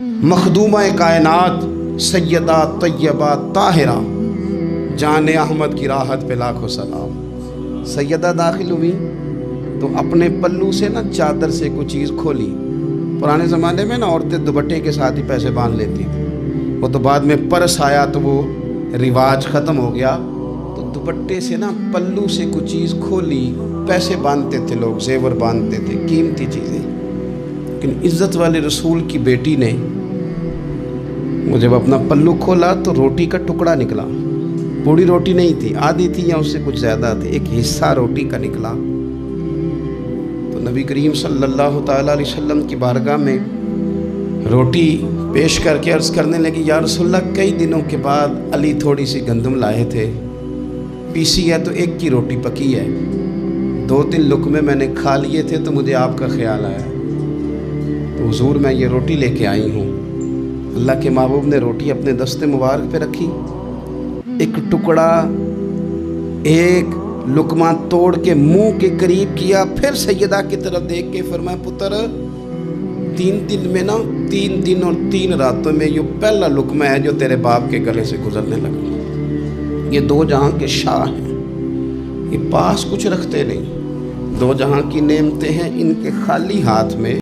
مخدومہ کائنات سیدہ طیبہ طاہرہ جان احمد کی راحت پہ لاکھوں سلام۔ سیدہ داخل ہوئی تو اپنے پلو سے نا چادر سے کوئی چیز کھولی۔ پرانے زمانے میں نا عورتیں دوپٹے کے ساتھ ہی پیسے باندھ لیتی تھی، وہ تو بعد میں پرس آیا تو وہ رواج ختم ہو گیا، تو دوپٹے سے نا پلو سے کوئی چیز کھولی، پیسے باندھتے تھے لوگ، زیور باندھتے تھے، قیمتی چیزیں۔ لیکن عزت والے رسول کی بیٹی نے وہ جب اپنا پلو کھولا تو روٹی کا ٹکڑا نکلا، پوری روٹی نہیں تھی، آدھی تھی یا اس سے کچھ زیادہ تھی، ایک حصہ روٹی کا نکلا۔ تو نبی کریم صلی اللہ تعالیٰ علیہ وسلم کی بارگاہ میں روٹی پیش کر کے عرض کرنے لگی، یا رسول اللہ کئی دنوں کے بعد علی تھوڑی سی گندم لائے تھے، پیسی ہے تو ایک کی روٹی پکی ہے، 2-3 لقمے میں نے کھا لیے تھے تو مجھے آپ کا خیال آیا، تو حضور میں یہ روٹی لے کے آئی ہوں۔ اللہ کے محبوب نے روٹی اپنے دست مبارک پہ رکھی، ایک ٹکڑا ایک لقمہ توڑ کے منہ کے قریب کیا، پھر سیدہ کی طرف دیکھ کے فرمایا، پتر 3 دن میں نا 3 دن اور 3 راتوں میں یہ پہلا لقمہ ہے جو تیرے باپ کے گلے سے گزرنے لگا۔ یہ 2 جہاں کے شاہ ہیں، یہ پاس کچھ رکھتے نہیں، 2 جہاں کی نعمتیں ہیں، ان کے خالی ہاتھ میں